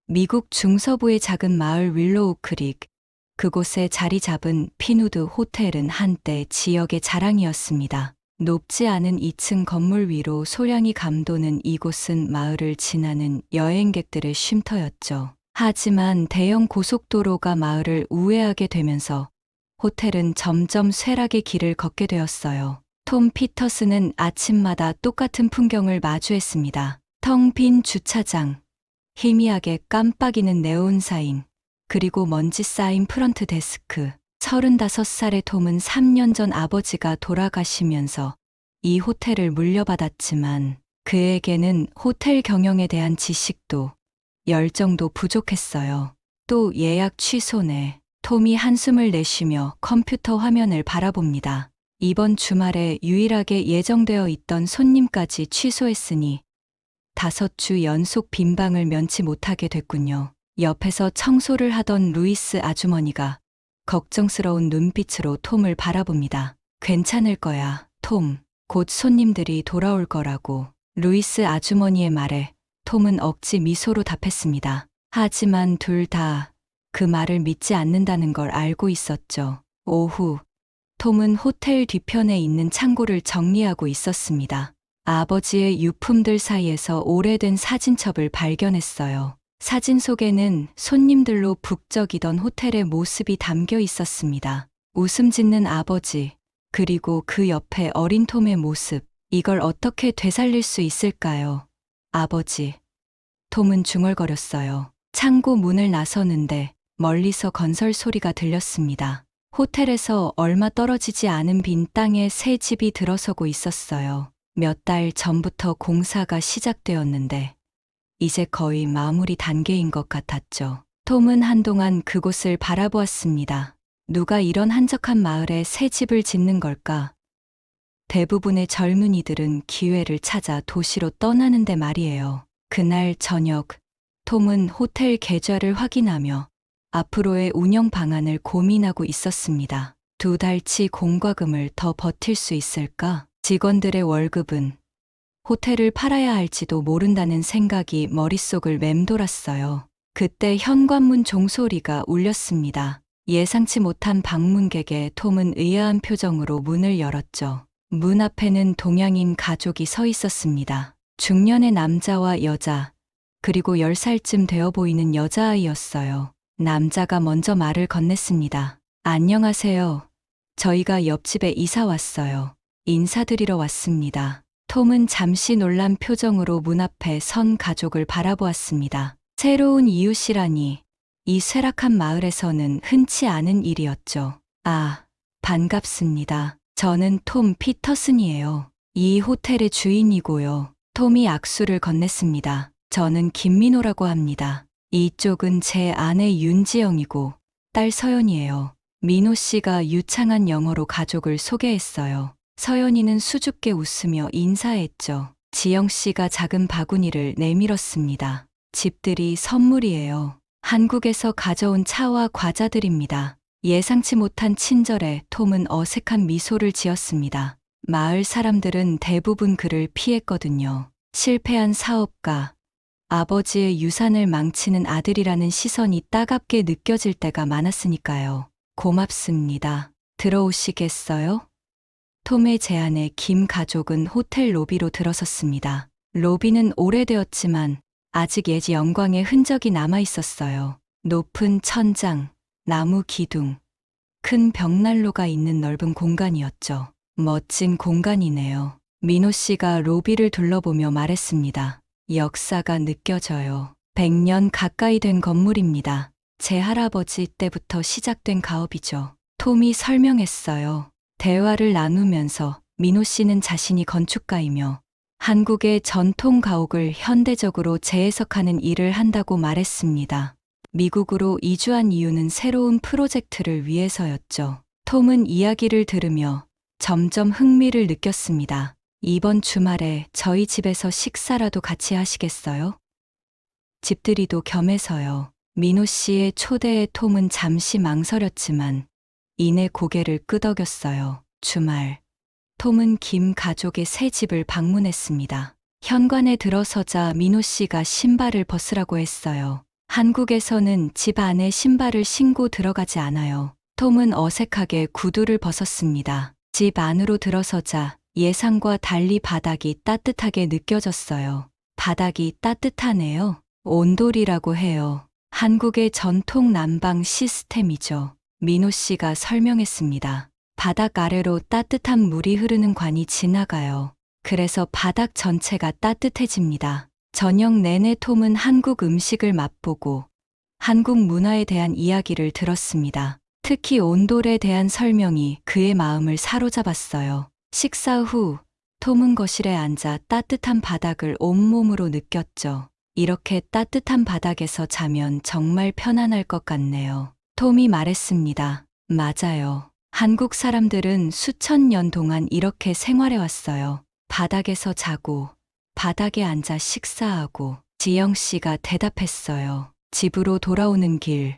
미국 중서부의 작은 마을 윌로우 크릭, 그곳에 자리 잡은 피누드 호텔은 한때 지역의 자랑이었습니다. 높지 않은 2층 건물 위로 소량이 감도는 이곳은 마을을 지나는 여행객들의 쉼터였죠. 하지만 대형 고속도로가 마을을 우회하게 되면서 호텔은 점점 쇠락의 길을 걷게 되었어요. 톰 피터스는 아침마다 똑같은 풍경을 마주했습니다. 텅 빈 주차장, 희미하게 깜빡이는 네온 사인, 그리고 먼지 쌓인 프런트 데스크. 35살의 톰은 3년 전 아버지가 돌아가시면서 이 호텔을 물려받았지만 그에게는 호텔 경영에 대한 지식도 열정도 부족했어요. 또 예약 취소네. 톰이 한숨을 내쉬며 컴퓨터 화면을 바라봅니다. 이번 주말에 유일하게 예정되어 있던 손님까지 취소했으니 5주 연속 빈방을 면치 못하게 됐군요. 옆에서 청소를 하던 루이스 아주머니가 걱정스러운 눈빛으로 톰을 바라봅니다. 괜찮을 거야, 톰. 곧 손님들이 돌아올 거라고. 루이스 아주머니의 말에 톰은 억지 미소로 답했습니다. 하지만 둘 다 그 말을 믿지 않는다는 걸 알고 있었죠. 오후, 톰은 호텔 뒤편에 있는 창고를 정리하고 있었습니다. 아버지의 유품들 사이에서 오래된 사진첩을 발견했어요. 사진 속에는 손님들로 북적이던 호텔의 모습이 담겨 있었습니다. 웃음 짓는 아버지, 그리고 그 옆에 어린 톰의 모습. 이걸 어떻게 되살릴 수 있을까요? 아버지. 톰은 중얼거렸어요. 창고 문을 나서는데 멀리서 건설 소리가 들렸습니다. 호텔에서 얼마 떨어지지 않은 빈 땅에 새 집이 들어서고 있었어요. 몇 달 전부터 공사가 시작되었는데 이제 거의 마무리 단계인 것 같았죠. 톰은 한동안 그곳을 바라보았습니다. 누가 이런 한적한 마을에 새 집을 짓는 걸까? 대부분의 젊은이들은 기회를 찾아 도시로 떠나는데 말이에요. 그날 저녁, 톰은 호텔 계좌를 확인하며 앞으로의 운영 방안을 고민하고 있었습니다. 2달치 공과금을 더 버틸 수 있을까? 직원들의 월급은 호텔을 팔아야 할지도 모른다는 생각이 머릿속을 맴돌았어요. 그때 현관문 종소리가 울렸습니다. 예상치 못한 방문객에 톰은 의아한 표정으로 문을 열었죠. 문 앞에는 동양인 가족이 서 있었습니다. 중년의 남자와 여자, 그리고 10살쯤 되어 보이는 여자아이였어요. 남자가 먼저 말을 건넸습니다. 안녕하세요. 저희가 옆집에 이사 왔어요. 인사드리러 왔습니다. 톰은 잠시 놀란 표정으로 문 앞에 선 가족을 바라보았습니다. 새로운 이웃이라니 이 쇠락한 마을에서는 흔치 않은 일이었죠. 아, 반갑습니다. 저는 톰 피터슨이에요. 이 호텔의 주인이고요. 톰이 악수를 건넸습니다. 저는 김민호라고 합니다. 이쪽은 제 아내 윤지영이고 딸 서연이에요. 민호 씨가 유창한 영어로 가족을 소개했어요. 서연이는 수줍게 웃으며 인사했죠. 지영 씨가 작은 바구니를 내밀었습니다. 집들이 선물이에요. 한국에서 가져온 차와 과자들입니다. 예상치 못한 친절에 톰은 어색한 미소를 지었습니다. 마을 사람들은 대부분 그를 피했거든요. 실패한 사업가, 아버지의 유산을 망치는 아들이라는 시선이 따갑게 느껴질 때가 많았으니까요. 고맙습니다. 들어오시겠어요? 톰의 제안에 김 가족은 호텔 로비로 들어섰습니다. 로비는 오래되었지만 아직 예지 영광의 흔적이 남아 있었어요. 높은 천장, 나무 기둥, 큰 벽난로가 있는 넓은 공간이었죠. 멋진 공간이네요. 민호 씨가 로비를 둘러보며 말했습니다. 역사가 느껴져요. 100년 가까이 된 건물입니다. 제 할아버지 때부터 시작된 가업이죠. 톰이 설명했어요. 대화를 나누면서 민호 씨는 자신이 건축가이며 한국의 전통 가옥을 현대적으로 재해석하는 일을 한다고 말했습니다. 미국으로 이주한 이유는 새로운 프로젝트를 위해서였죠. 톰은 이야기를 들으며 점점 흥미를 느꼈습니다. 이번 주말에 저희 집에서 식사라도 같이 하시겠어요? 집들이도 겸해서요. 민호 씨의 초대에 톰은 잠시 망설였지만 이내 고개를 끄덕였어요. 주말, 톰은 김 가족의 새 집을 방문했습니다. 현관에 들어서자 민호 씨가 신발을 벗으라고 했어요. 한국에서는 집 안에 신발을 신고 들어가지 않아요. 톰은 어색하게 구두를 벗었습니다. 집 안으로 들어서자 예상과 달리 바닥이 따뜻하게 느껴졌어요. 바닥이 따뜻하네요. 온돌이라고 해요. 한국의 전통 난방 시스템이죠. 민호 씨가 설명했습니다. 바닥 아래로 따뜻한 물이 흐르는 관이 지나가요. 그래서 바닥 전체가 따뜻해집니다. 저녁 내내 톰은 한국 음식을 맛보고 한국 문화에 대한 이야기를 들었습니다. 특히 온돌에 대한 설명이 그의 마음을 사로잡았어요. 식사 후 톰은 거실에 앉아 따뜻한 바닥을 온몸으로 느꼈죠. 이렇게 따뜻한 바닥에서 자면 정말 편안할 것 같네요. 톰이 말했습니다. 맞아요. 한국 사람들은 수천 년 동안 이렇게 생활해 왔어요. 바닥에서 자고 바닥에 앉아 식사하고. 지영 씨가 대답했어요. 집으로 돌아오는 길,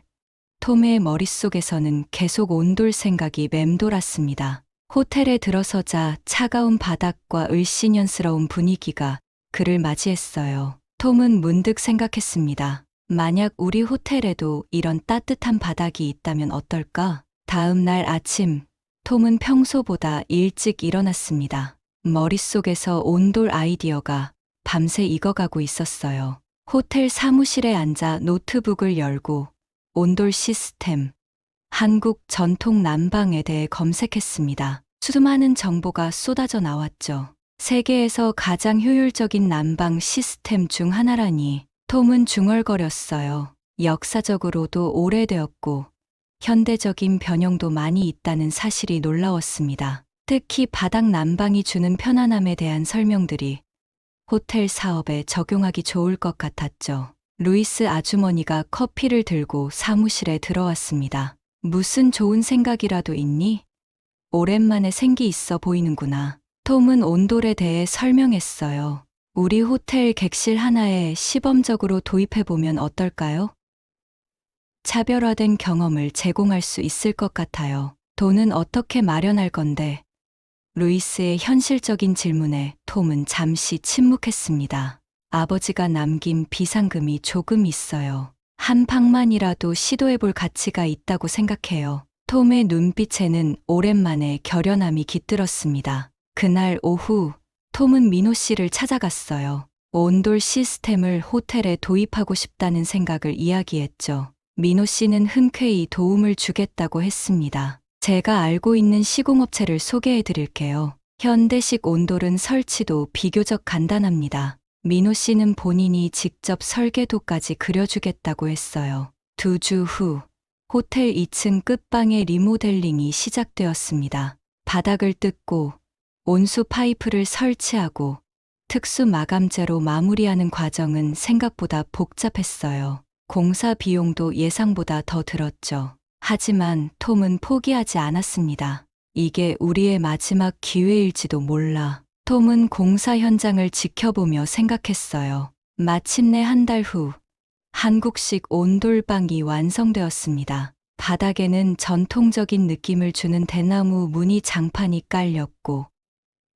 톰의 머릿속에서는 계속 온돌 생각이 맴돌았습니다. 호텔에 들어서자 차가운 바닥과 을씨년스러운 분위기가 그를 맞이했어요. 톰은 문득 생각했습니다. 만약 우리 호텔에도 이런 따뜻한 바닥이 있다면 어떨까? 다음 날 아침, 톰은 평소보다 일찍 일어났습니다. 머릿속에서 온돌 아이디어가 밤새 익어가고 있었어요. 호텔 사무실에 앉아 노트북을 열고 온돌 시스템, 한국 전통 난방에 대해 검색했습니다. 수많은 정보가 쏟아져 나왔죠. 세계에서 가장 효율적인 난방 시스템 중 하나라니. 톰은 중얼거렸어요. 역사적으로도 오래되었고 현대적인 변형도 많이 있다는 사실이 놀라웠습니다. 특히 바닥 난방이 주는 편안함에 대한 설명들이 호텔 사업에 적용하기 좋을 것 같았죠. 루이스 아주머니가 커피를 들고 사무실에 들어왔습니다. 무슨 좋은 생각이라도 있니? 오랜만에 생기 있어 보이는구나. 톰은 온돌에 대해 설명했어요. 우리 호텔 객실 하나에 시범적으로 도입해보면 어떨까요? 차별화된 경험을 제공할 수 있을 것 같아요. 돈은 어떻게 마련할 건데? 루이스의 현실적인 질문에 톰은 잠시 침묵했습니다. 아버지가 남긴 비상금이 조금 있어요. 한 방만이라도 시도해볼 가치가 있다고 생각해요. 톰의 눈빛에는 오랜만에 결연함이 깃들었습니다. 그날 오후, 톰은 민호 씨를 찾아갔어요. 온돌 시스템을 호텔에 도입하고 싶다는 생각을 이야기했죠. 민호 씨는 흔쾌히 도움을 주겠다고 했습니다. 제가 알고 있는 시공업체를 소개해 드릴게요. 현대식 온돌은 설치도 비교적 간단합니다. 민호 씨는 본인이 직접 설계도까지 그려주겠다고 했어요. 2주 후, 호텔 2층 끝방의 리모델링이 시작되었습니다. 바닥을 뜯고 온수 파이프를 설치하고 특수 마감재로 마무리하는 과정은 생각보다 복잡했어요. 공사 비용도 예상보다 더 들었죠. 하지만 톰은 포기하지 않았습니다. 이게 우리의 마지막 기회일지도 몰라. 톰은 공사 현장을 지켜보며 생각했어요. 마침내 한 달 후, 한국식 온돌방이 완성되었습니다. 바닥에는 전통적인 느낌을 주는 대나무 무늬 장판이 깔렸고,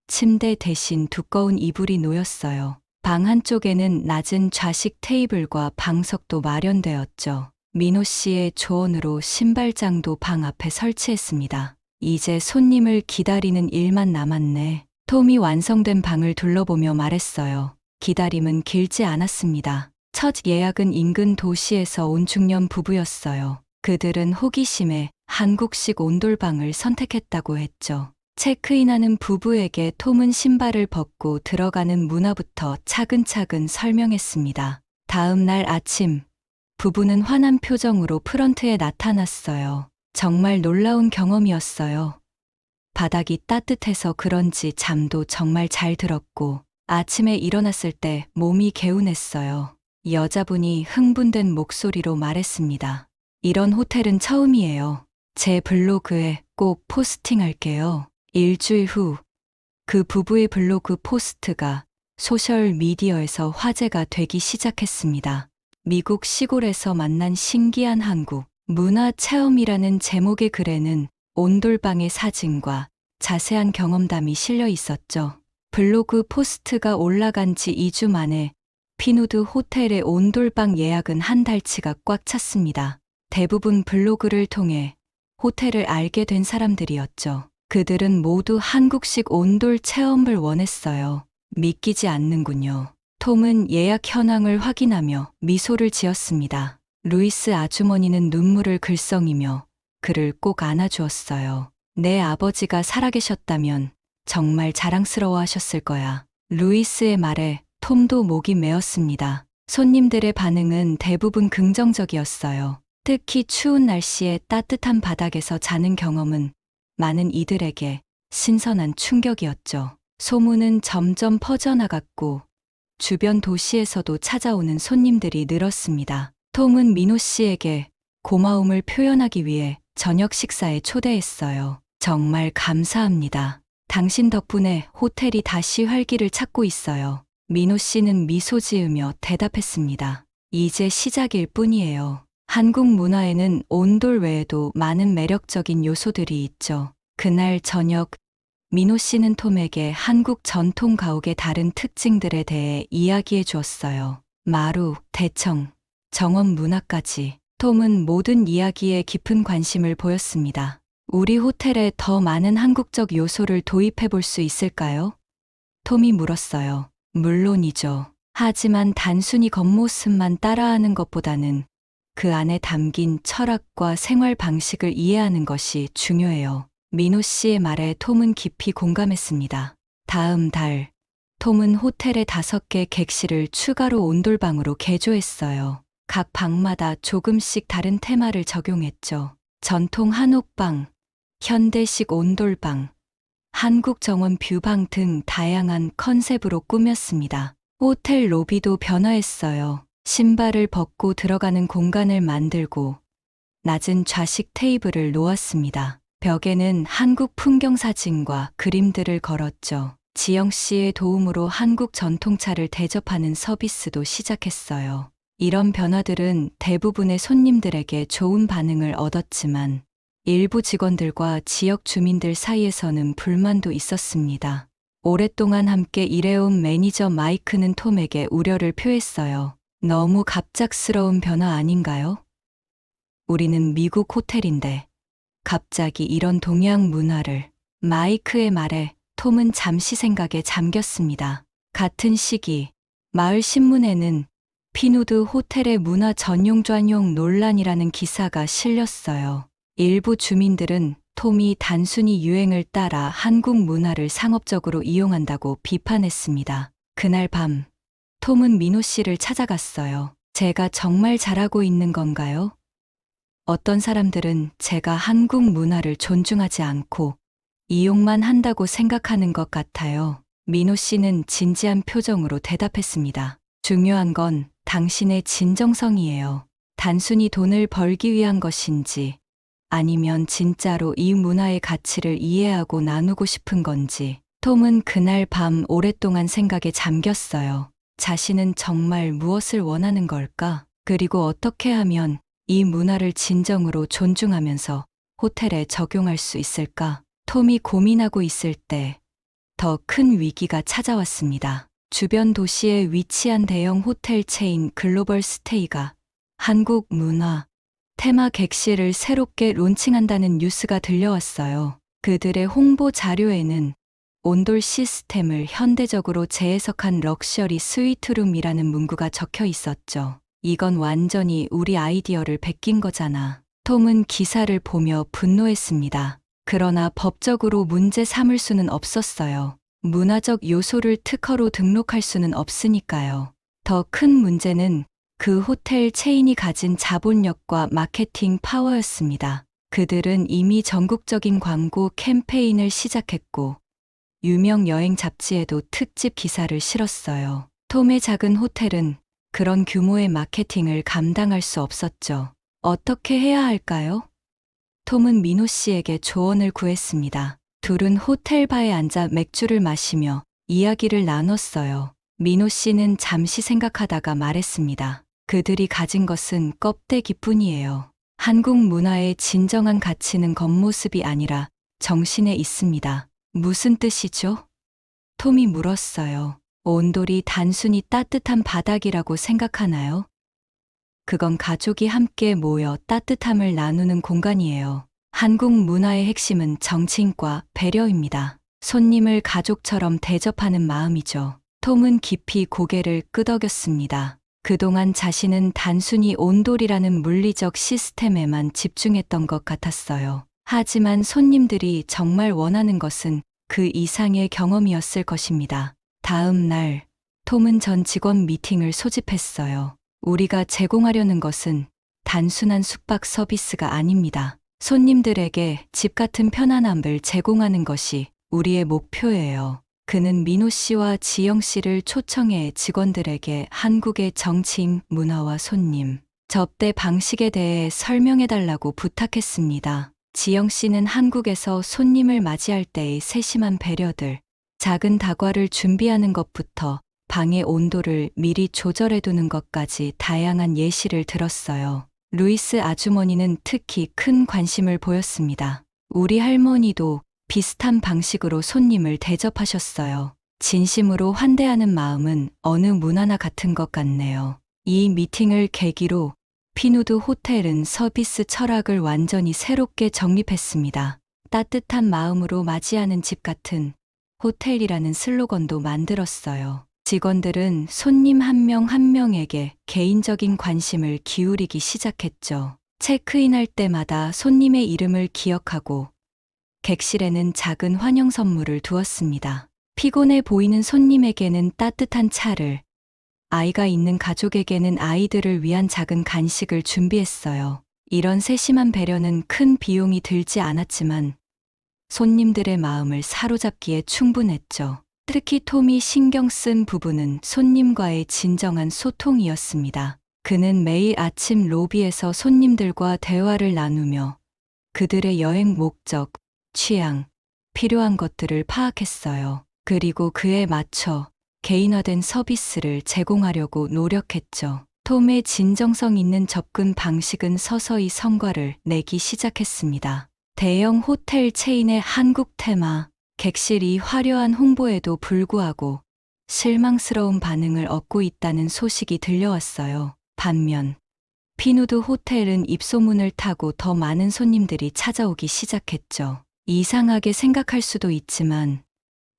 침대 대신 두꺼운 이불이 놓였어요. 방 한쪽에는 낮은 좌식 테이블과 방석도 마련되었죠. 민호 씨의 조언으로 신발장도 방 앞에 설치했습니다. 이제 손님을 기다리는 일만 남았네. 톰이 완성된 방을 둘러보며 말했어요. 기다림은 길지 않았습니다. 첫 예약은 인근 도시에서 온 중년 부부였어요. 그들은 호기심에 한국식 온돌방을 선택했다고 했죠. 체크인하는 부부에게 톰은 신발을 벗고 들어가는 문화부터 차근차근 설명했습니다. 다음 날 아침, 부부는 환한 표정으로 프런트에 나타났어요. 정말 놀라운 경험이었어요. 바닥이 따뜻해서 그런지 잠도 정말 잘 들었고, 아침에 일어났을 때 몸이 개운했어요. 여자분이 흥분된 목소리로 말했습니다. 이런 호텔은 처음이에요. 제 블로그에 꼭 포스팅할게요. 일주일 후, 그 부부의 블로그 포스트가 소셜미디어에서 화제가 되기 시작했습니다. 미국 시골에서 만난 신기한 한국 문화 체험이라는 제목의 글에는 온돌방의 사진과 자세한 경험담이 실려 있었죠. 블로그 포스트가 올라간 지 2주 만에 피누드 호텔의 온돌방 예약은 한 달치가 꽉 찼습니다. 대부분 블로그를 통해 호텔을 알게 된 사람들이었죠. 그들은 모두 한국식 온돌 체험을 원했어요. 믿기지 않는군요. 톰은 예약 현황을 확인하며 미소를 지었습니다. 루이스 아주머니는 눈물을 글썽이며 그를 꼭 안아주었어요. 내 아버지가 살아계셨다면 정말 자랑스러워 하셨을 거야. 루이스의 말에 톰도 목이 메었습니다. 손님들의 반응은 대부분 긍정적이었어요. 특히 추운 날씨에 따뜻한 바닥에서 자는 경험은 많은 이들에게 신선한 충격이었죠. 소문은 점점 퍼져나갔고 주변 도시에서도 찾아오는 손님들이 늘었습니다. 톰은 민호 씨에게 고마움을 표현하기 위해 저녁 식사에 초대했어요. 정말 감사합니다. 당신 덕분에 호텔이 다시 활기를 찾고 있어요. 민호 씨는 미소 지으며 대답했습니다. 이제 시작일 뿐이에요. 한국 문화에는 온돌 외에도 많은 매력적인 요소들이 있죠. 그날 저녁, 민호 씨는 톰에게 한국 전통 가옥의 다른 특징들에 대해 이야기해 주었어요. 마루, 대청, 정원 문화까지. 톰은 모든 이야기에 깊은 관심을 보였습니다. 우리 호텔에 더 많은 한국적 요소를 도입해 볼 수 있을까요? 톰이 물었어요. 물론이죠. 하지만 단순히 겉모습만 따라하는 것보다는 그 안에 담긴 철학과 생활 방식을 이해하는 것이 중요해요. 민호 씨의 말에 톰은 깊이 공감했습니다. 다음 달, 톰은 호텔의 5개 객실을 추가로 온돌방으로 개조했어요. 각 방마다 조금씩 다른 테마를 적용했죠. 전통 한옥방, 현대식 온돌방, 한국 정원 뷰방 등 다양한 컨셉으로 꾸몄습니다. 호텔 로비도 변화했어요. 신발을 벗고 들어가는 공간을 만들고 낮은 좌식 테이블을 놓았습니다. 벽에는 한국 풍경 사진과 그림들을 걸었죠. 지영 씨의 도움으로 한국 전통차를 대접하는 서비스도 시작했어요. 이런 변화들은 대부분의 손님들에게 좋은 반응을 얻었지만 일부 직원들과 지역 주민들 사이에서는 불만도 있었습니다. 오랫동안 함께 일해온 매니저 마이크는 톰에게 우려를 표했어요. 너무 갑작스러운 변화 아닌가요? 우리는 미국 호텔인데 갑자기 이런 동양 문화를. 마이크의 말에 톰은 잠시 생각에 잠겼습니다. 같은 시기 마을 신문에는 피누드 호텔의 문화 전용专用 논란이라는 기사가 실렸어요. 일부 주민들은 톰이 단순히 유행을 따라 한국 문화를 상업적으로 이용한다고 비판했습니다. 그날 밤, 톰은 민호 씨를 찾아갔어요. 제가 정말 잘하고 있는 건가요? 어떤 사람들은 제가 한국 문화를 존중하지 않고 이용만 한다고 생각하는 것 같아요. 민호 씨는 진지한 표정으로 대답했습니다. 중요한 건 당신의 진정성이에요. 단순히 돈을 벌기 위한 것인지 아니면 진짜로 이 문화의 가치를 이해하고 나누고 싶은 건지. 톰은 그날 밤 오랫동안 생각에 잠겼어요. 자신은 정말 무엇을 원하는 걸까? 그리고 어떻게 하면 이 문화를 진정으로 존중하면서 호텔에 적용할 수 있을까? 톰이 고민하고 있을 때 더 큰 위기가 찾아왔습니다. 주변 도시에 위치한 대형 호텔 체인 글로벌 스테이가 한국 문화 테마 객실을 새롭게 론칭한다는 뉴스가 들려왔어요. 그들의 홍보 자료에는 온돌 시스템을 현대적으로 재해석한 럭셔리 스위트룸이라는 문구가 적혀 있었죠. 이건 완전히 우리 아이디어를 베낀 거잖아. 톰은 기사를 보며 분노했습니다. 그러나 법적으로 문제 삼을 수는 없었어요. 문화적 요소를 특허로 등록할 수는 없으니까요. 더 큰 문제는 그 호텔 체인이 가진 자본력과 마케팅 파워였습니다. 그들은 이미 전국적인 광고 캠페인을 시작했고 유명 여행 잡지에도 특집 기사를 실었어요. 톰의 작은 호텔은 그런 규모의 마케팅을 감당할 수 없었죠. 어떻게 해야 할까요? 톰은 민호 씨에게 조언을 구했습니다. 둘은 호텔 바에 앉아 맥주를 마시며 이야기를 나눴어요. 민호 씨는 잠시 생각하다가 말했습니다. 그들이 가진 것은 껍데기뿐이에요. 한국 문화의 진정한 가치는 겉모습이 아니라 정신에 있습니다. 무슨 뜻이죠? 톰이 물었어요. 온돌이 단순히 따뜻한 바닥이라고 생각하나요? 그건 가족이 함께 모여 따뜻함을 나누는 공간이에요. 한국 문화의 핵심은 정치인과 배려입니다. 손님을 가족처럼 대접하는 마음이죠. 톰은 깊이 고개를 끄덕였습니다. 그동안 자신은 단순히 온돌이라는 물리적 시스템에만 집중했던 것 같았어요. 하지만 손님들이 정말 원하는 것은 그 이상의 경험이었을 것입니다. 다음 날, 톰은 전 직원 미팅을 소집했어요. 우리가 제공하려는 것은 단순한 숙박 서비스가 아닙니다. 손님들에게 집 같은 편안함을 제공하는 것이 우리의 목표예요. 그는 민호 씨와 지영 씨를 초청해 직원들에게 한국의 정치인 문화와 손님, 접대 방식에 대해 설명해달라고 부탁했습니다. 지영 씨는 한국에서 손님을 맞이할 때의 세심한 배려들, 작은 다과를 준비하는 것부터 방의 온도를 미리 조절해두는 것까지 다양한 예시를 들었어요. 루이스 아주머니는 특히 큰 관심을 보였습니다. 우리 할머니도 비슷한 방식으로 손님을 대접하셨어요. 진심으로 환대하는 마음은 어느 문화나 같은 것 같네요. 이 미팅을 계기로 피누드 호텔은 서비스 철학을 완전히 새롭게 정립했습니다. 따뜻한 마음으로 맞이하는 집 같은 호텔이라는 슬로건도 만들었어요. 직원들은 손님 한 명 한 명에게 개인적인 관심을 기울이기 시작했죠. 체크인할 때마다 손님의 이름을 기억하고 객실에는 작은 환영 선물을 두었습니다. 피곤해 보이는 손님에게는 따뜻한 차를, 아이가 있는 가족에게는 아이들을 위한 작은 간식을 준비했어요. 이런 세심한 배려는 큰 비용이 들지 않았지만 손님들의 마음을 사로잡기에 충분했죠. 특히 톰이 신경 쓴 부분은 손님과의 진정한 소통이었습니다. 그는 매일 아침 로비에서 손님들과 대화를 나누며 그들의 여행 목적, 취향, 필요한 것들을 파악했어요. 그리고 그에 맞춰 개인화된 서비스를 제공하려고 노력했죠. 톰의 진정성 있는 접근 방식은 서서히 성과를 내기 시작했습니다. 대형 호텔 체인의 한국 테마, 객실이 화려한 홍보에도 불구하고 실망스러운 반응을 얻고 있다는 소식이 들려왔어요. 반면 피누드 호텔은 입소문을 타고 더 많은 손님들이 찾아오기 시작했죠. 이상하게 생각할 수도 있지만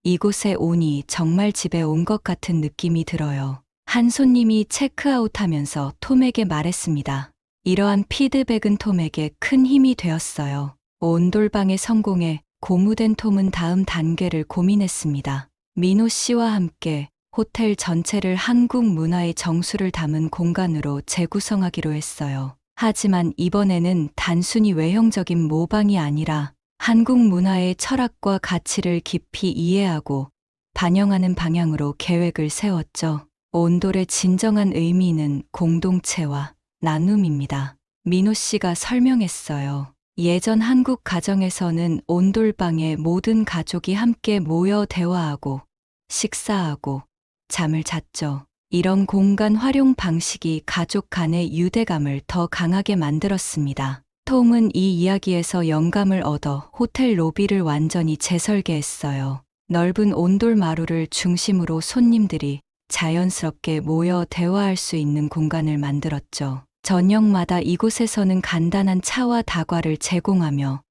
이곳에 오니 정말 집에 온 것 같은 느낌이 들어요. 한 손님이 체크아웃하면서 톰에게 말했습니다. 이러한 피드백은 톰에게 큰 힘이 되었어요. 온돌방의 성공에 고무된 톰은 다음 단계를 고민했습니다. 민호 씨와 함께 호텔 전체를 한국 문화의 정수를 담은 공간으로 재구성하기로 했어요. 하지만 이번에는 단순히 외형적인 모방이 아니라 한국 문화의 철학과 가치를 깊이 이해하고 반영하는 방향으로 계획을 세웠죠. 온돌의 진정한 의미는 공동체와 나눔입니다. 민호 씨가 설명했어요. 예전 한국 가정에서는 온돌방에 모든 가족이 함께 모여 대화하고 식사하고 잠을 잤죠. 이런 공간 활용 방식이 가족 간의 유대감을 더 강하게 만들었습니다. 톰은 이 이야기에서 영감을 얻어 호텔 로비를 완전히 재설계했어요. 넓은 온돌 마루를 중심으로 손님들이 자연스럽게 모여 대화할 수 있는 공간을 만들었죠. 저녁마다 이곳에서는 간단한 차와 다과를 제공하며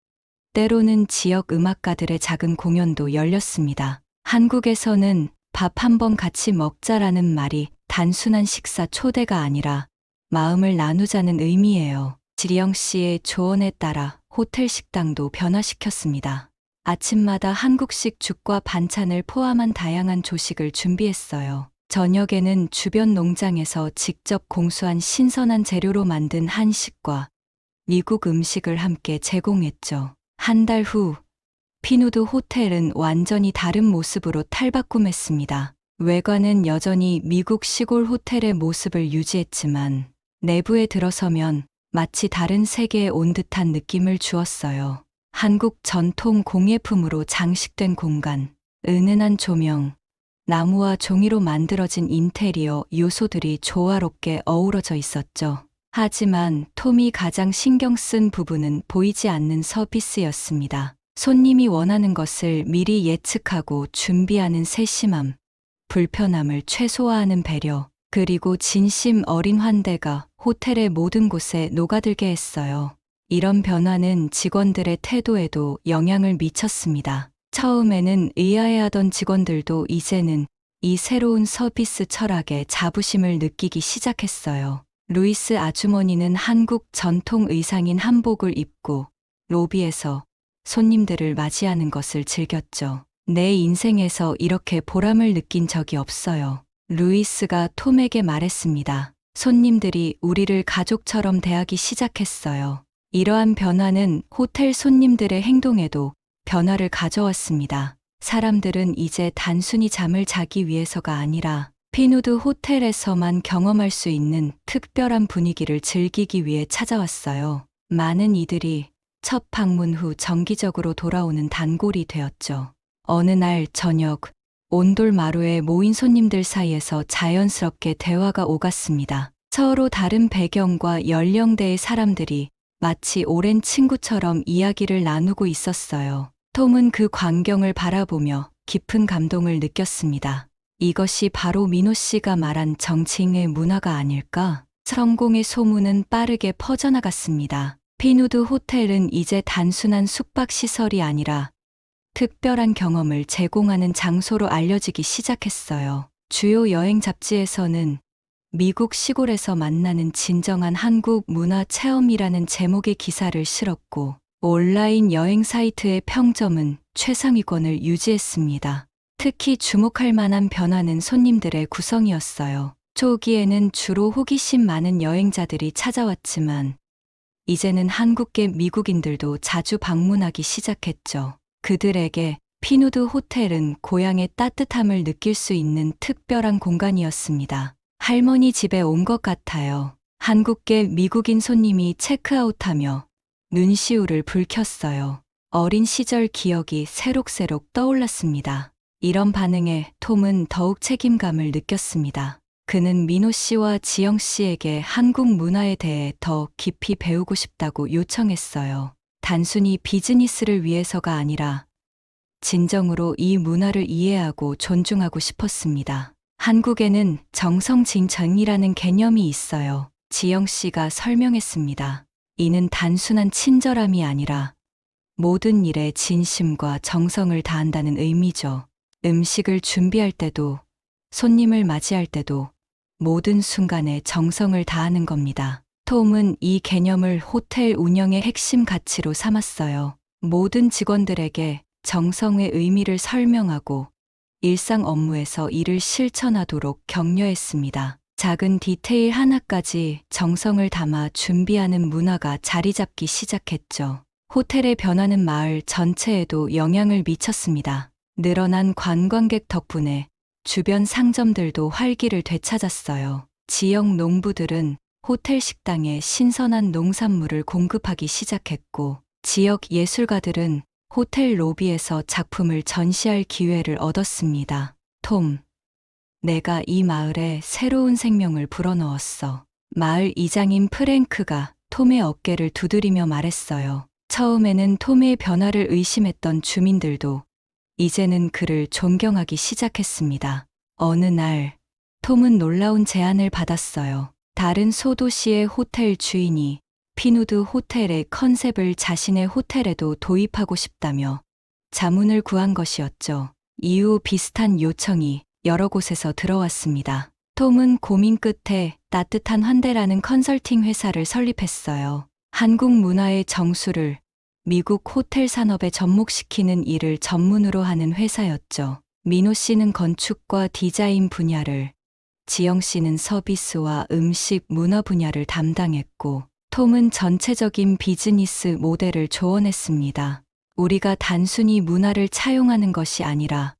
때로는 지역 음악가들의 작은 공연도 열렸습니다. 한국에서는 밥 한 번 같이 먹자라는 말이 단순한 식사 초대가 아니라 마음을 나누자는 의미예요. 지영 씨의 조언에 따라 호텔 식당도 변화시켰습니다. 아침마다 한국식 죽과 반찬을 포함한 다양한 조식을 준비했어요. 저녁에는 주변 농장에서 직접 공수한 신선한 재료로 만든 한식과 미국 음식을 함께 제공했죠. 한 달 후, 피누드 호텔은 완전히 다른 모습으로 탈바꿈했습니다. 외관은 여전히 미국 시골 호텔의 모습을 유지했지만 내부에 들어서면 마치 다른 세계에 온 듯한 느낌을 주었어요. 한국 전통 공예품으로 장식된 공간, 은은한 조명, 나무와 종이로 만들어진 인테리어 요소들이 조화롭게 어우러져 있었죠. 하지만 톰이 가장 신경 쓴 부분은 보이지 않는 서비스였습니다. 손님이 원하는 것을 미리 예측하고 준비하는 세심함, 불편함을 최소화하는 배려, 그리고 진심 어린 환대가 호텔의 모든 곳에 녹아들게 했어요. 이런 변화는 직원들의 태도에도 영향을 미쳤습니다. 처음에는 의아해하던 직원들도 이제는 이 새로운 서비스 철학에 자부심을 느끼기 시작했어요. 루이스 아주머니는 한국 전통 의상인 한복을 입고 로비에서 손님들을 맞이하는 것을 즐겼죠. 내 인생에서 이렇게 보람을 느낀 적이 없어요. 루이스가 톰에게 말했습니다. 손님들이 우리를 가족처럼 대하기 시작했어요. 이러한 변화는 호텔 손님들의 행동에도 변화를 가져왔습니다. 사람들은 이제 단순히 잠을 자기 위해서가 아니라 피누드 호텔에서만 경험할 수 있는 특별한 분위기를 즐기기 위해 찾아왔어요. 많은 이들이 첫 방문 후 정기적으로 돌아오는 단골이 되었죠. 어느 날 저녁, 온돌마루에 모인 손님들 사이에서 자연스럽게 대화가 오갔습니다. 서로 다른 배경과 연령대의 사람들이 마치 오랜 친구처럼 이야기를 나누고 있었어요. 톰은 그 광경을 바라보며 깊은 감동을 느꼈습니다. 이것이 바로 민호 씨가 말한 정치인의 문화가 아닐까? 성공의 소문은 빠르게 퍼져나갔습니다. 피누드 호텔은 이제 단순한 숙박시설이 아니라 특별한 경험을 제공하는 장소로 알려지기 시작했어요. 주요 여행 잡지에서는 미국 시골에서 만나는 진정한 한국 문화 체험이라는 제목의 기사를 실었고, 온라인 여행 사이트의 평점은 최상위권을 유지했습니다. 특히 주목할 만한 변화는 손님들의 구성이었어요. 초기에는 주로 호기심 많은 여행자들이 찾아왔지만, 이제는 한국계 미국인들도 자주 방문하기 시작했죠. 그들에게 피누드 호텔은 고향의 따뜻함을 느낄 수 있는 특별한 공간이었습니다. 할머니 집에 온 것 같아요. 한국계 미국인 손님이 체크아웃하며 눈시울을 붉혔어요. 어린 시절 기억이 새록새록 떠올랐습니다. 이런 반응에 톰은 더욱 책임감을 느꼈습니다. 그는 민호 씨와 지영 씨에게 한국 문화에 대해 더 깊이 배우고 싶다고 요청했어요. 단순히 비즈니스를 위해서가 아니라 진정으로 이 문화를 이해하고 존중하고 싶었습니다. 한국에는 정성진정이라는 개념이 있어요. 지영 씨가 설명했습니다. 이는 단순한 친절함이 아니라 모든 일에 진심과 정성을 다한다는 의미죠. 음식을 준비할 때도, 손님을 맞이할 때도 모든 순간에 정성을 다하는 겁니다. 톰은 이 개념을 호텔 운영의 핵심 가치로 삼았어요. 모든 직원들에게 정성의 의미를 설명하고 일상 업무에서 이를 실천하도록 격려했습니다. 작은 디테일 하나까지 정성을 담아 준비하는 문화가 자리 잡기 시작했죠. 호텔의 변화는 마을 전체에도 영향을 미쳤습니다. 늘어난 관광객 덕분에 주변 상점들도 활기를 되찾았어요. 지역 농부들은 호텔 식당에 신선한 농산물을 공급하기 시작했고, 지역 예술가들은 호텔 로비에서 작품을 전시할 기회를 얻었습니다. 톰, 내가 이 마을에 새로운 생명을 불어넣었어. 마을 이장인 프랭크가 톰의 어깨를 두드리며 말했어요. 처음에는 톰의 변화를 의심했던 주민들도 이제는 그를 존경하기 시작했습니다. 어느 날, 톰은 놀라운 제안을 받았어요. 다른 소도시의 호텔 주인이 피누드 호텔의 컨셉을 자신의 호텔에도 도입하고 싶다며 자문을 구한 것이었죠. 이후 비슷한 요청이 여러 곳에서 들어왔습니다. 톰은 고민 끝에 따뜻한 환대라는 컨설팅 회사를 설립했어요. 한국 문화의 정수를 미국 호텔 산업에 접목시키는 일을 전문으로 하는 회사였죠. 민호 씨는 건축과 디자인 분야를, 지영 씨는 서비스와 음식 문화 분야를 담당했고, 톰은 전체적인 비즈니스 모델을 조언했습니다. 우리가 단순히 문화를 차용하는 것이 아니라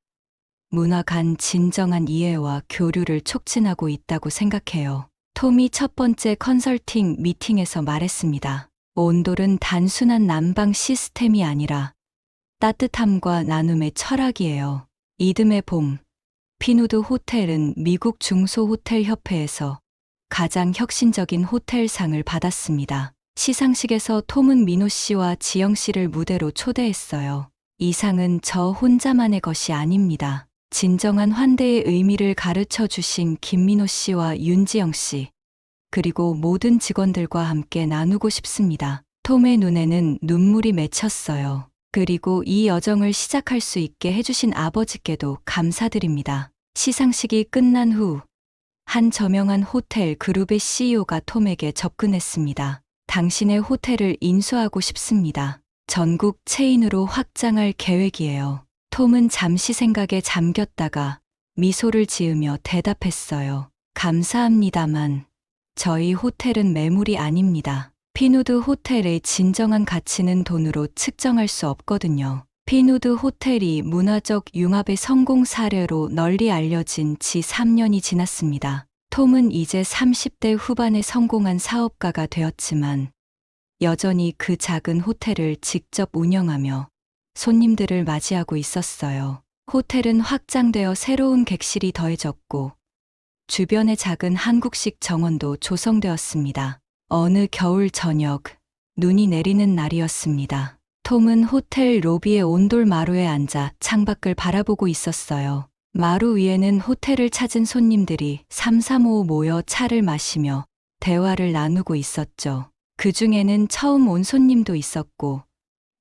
문화 간 진정한 이해와 교류를 촉진하고 있다고 생각해요. 톰이 첫 번째 컨설팅 미팅에서 말했습니다. 온돌은 단순한 난방 시스템이 아니라 따뜻함과 나눔의 철학이에요. 이듬해 봄, 피누드 호텔은 미국 중소호텔협회에서 가장 혁신적인 호텔상을 받았습니다. 시상식에서 톰은 민호 씨와 지영 씨를 무대로 초대했어요. 이 상은 저 혼자만의 것이 아닙니다. 진정한 환대의 의미를 가르쳐 주신 김민호 씨와 윤지영 씨, 그리고 모든 직원들과 함께 나누고 싶습니다. 톰의 눈에는 눈물이 맺혔어요. 그리고 이 여정을 시작할 수 있게 해주신 아버지께도 감사드립니다. 시상식이 끝난 후 한 저명한 호텔 그룹의 CEO가 톰에게 접근했습니다. 당신의 호텔을 인수하고 싶습니다. 전국 체인으로 확장할 계획이에요. 톰은 잠시 생각에 잠겼다가 미소를 지으며 대답했어요. 감사합니다만 저희 호텔은 매물이 아닙니다. 피누드 호텔의 진정한 가치는 돈으로 측정할 수 없거든요. 피누드 호텔이 문화적 융합의 성공 사례로 널리 알려진 지 3년이 지났습니다. 톰은 이제 30대 후반에 성공한 사업가가 되었지만 여전히 그 작은 호텔을 직접 운영하며 손님들을 맞이하고 있었어요. 호텔은 확장되어 새로운 객실이 더해졌고 주변에 작은 한국식 정원도 조성되었습니다. 어느 겨울 저녁, 눈이 내리는 날이었습니다. 톰은 호텔 로비의 온돌 마루에 앉아 창밖을 바라보고 있었어요. 마루 위에는 호텔을 찾은 손님들이 삼삼오오 모여 차를 마시며 대화를 나누고 있었죠. 그 중에는 처음 온 손님도 있었고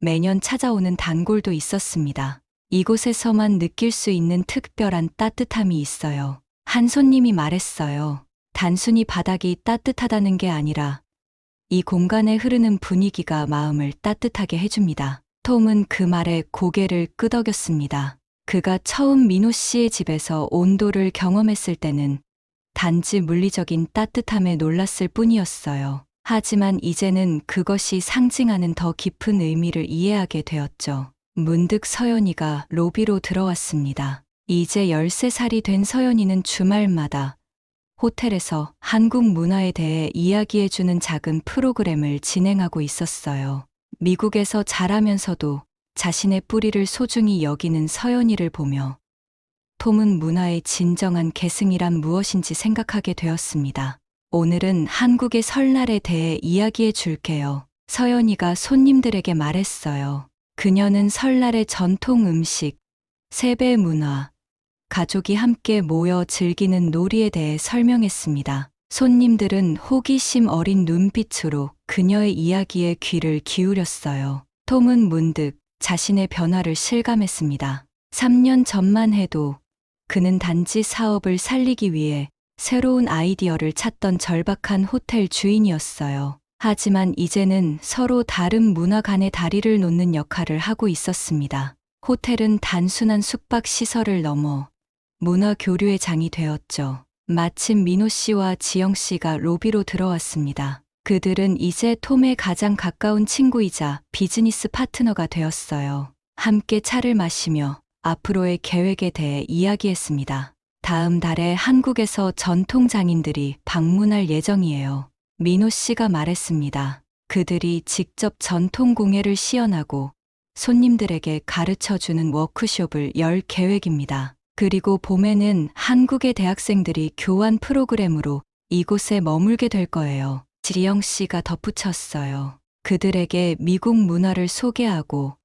매년 찾아오는 단골도 있었습니다. 이곳에서만 느낄 수 있는 특별한 따뜻함이 있어요. 한 손님이 말했어요. 단순히 바닥이 따뜻하다는 게 아니라 이 공간에 흐르는 분위기가 마음을 따뜻하게 해줍니다. 톰은 그 말에 고개를 끄덕였습니다. 그가 처음 민호 씨의 집에서 온도를 경험했을 때는 단지 물리적인 따뜻함에 놀랐을 뿐이었어요. 하지만 이제는 그것이 상징하는 더 깊은 의미를 이해하게 되었죠. 문득 서연이가 로비로 들어왔습니다. 이제 13살이 된 서연이는 주말마다 호텔에서 한국 문화에 대해 이야기해주는 작은 프로그램을 진행하고 있었어요. 미국에서 자라면서도 자신의 뿌리를 소중히 여기는 서연이를 보며 톰은 문화의 진정한 계승이란 무엇인지 생각하게 되었습니다. 오늘은 한국의 설날에 대해 이야기해 줄게요. 서연이가 손님들에게 말했어요. 그녀는 설날의 전통 음식, 세배 문화, 가족이 함께 모여 즐기는 놀이에 대해 설명했습니다. 손님들은 호기심 어린 눈빛으로 그녀의 이야기에 귀를 기울였어요. 톰은 문득 자신의 변화를 실감했습니다. 3년 전만 해도 그는 단지 사업을 살리기 위해 새로운 아이디어를 찾던 절박한 호텔 주인이었어요. 하지만 이제는 서로 다른 문화 간의 다리를 놓는 역할을 하고 있었습니다. 호텔은 단순한 숙박 시설을 넘어 문화 교류의 장이 되었죠. 마침 민호 씨와 지영 씨가 로비로 들어왔습니다. 그들은 이제 톰의 가장 가까운 친구이자 비즈니스 파트너가 되었어요. 함께 차를 마시며 앞으로의 계획에 대해 이야기했습니다. 다음 달에 한국에서 전통 장인들이 방문할 예정이에요. 민호 씨가 말했습니다. 그들이 직접 전통 공예를 시연하고 손님들에게 가르쳐주는 워크숍을 열 계획입니다. 그리고 봄에는 한국의 대학생들이 교환 프로그램으로 이곳에 머물게 될 거예요. 지영 씨가 덧붙였어요. 그들에게 미국 문화를 소개하고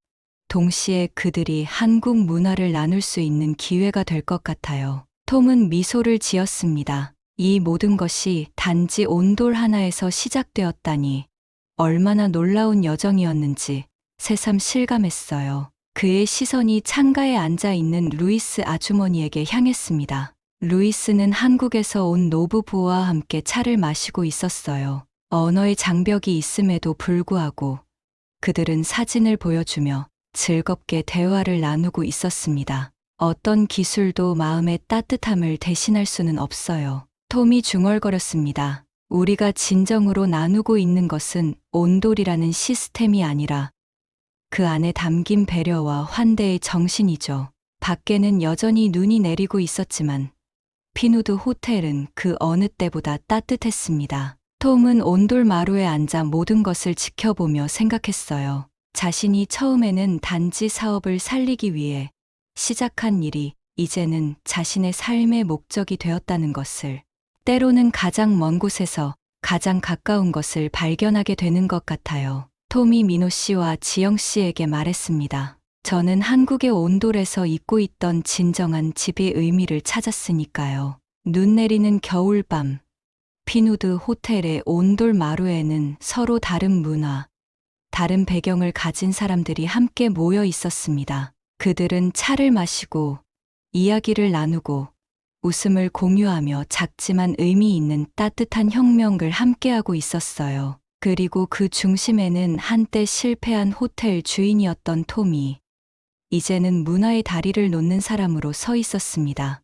동시에 그들이 한국 문화를 나눌 수 있는 기회가 될 것 같아요. 톰은 미소를 지었습니다. 이 모든 것이 단지 온돌 하나에서 시작되었다니 얼마나 놀라운 여정이었는지 새삼 실감했어요. 그의 시선이 창가에 앉아 있는 루이스 아주머니에게 향했습니다. 루이스는 한국에서 온 노부부와 함께 차를 마시고 있었어요. 언어의 장벽이 있음에도 불구하고 그들은 사진을 보여주며 즐겁게 대화를 나누고 있었습니다. 어떤 기술도 마음의 따뜻함을 대신할 수는 없어요. 톰이 중얼거렸습니다. 우리가 진정으로 나누고 있는 것은 온돌이라는 시스템이 아니라 그 안에 담긴 배려와 환대의 정신이죠. 밖에는 여전히 눈이 내리고 있었지만 피누드 호텔은 그 어느 때보다 따뜻했습니다. 톰은 온돌 마루에 앉아 모든 것을 지켜보며 생각했어요. 자신이 처음에는 단지 사업을 살리기 위해 시작한 일이 이제는 자신의 삶의 목적이 되었다는 것을, 때로는 가장 먼 곳에서 가장 가까운 것을 발견하게 되는 것 같아요. 톰이 민호 씨와 지영 씨에게 말했습니다. 저는 한국의 온돌에서 잊고 있던 진정한 집의 의미를 찾았으니까요. 눈 내리는 겨울밤, 피누드 호텔의 온돌 마루에는 서로 다른 문화, 다른 배경을 가진 사람들이 함께 모여 있었습니다. 그들은 차를 마시고, 이야기를 나누고, 웃음을 공유하며 작지만 의미 있는 따뜻한 혁명을 함께하고 있었어요. 그리고 그 중심에는 한때 실패한 호텔 주인이었던 톰이, 이제는 문화의 다리를 놓는 사람으로 서 있었습니다.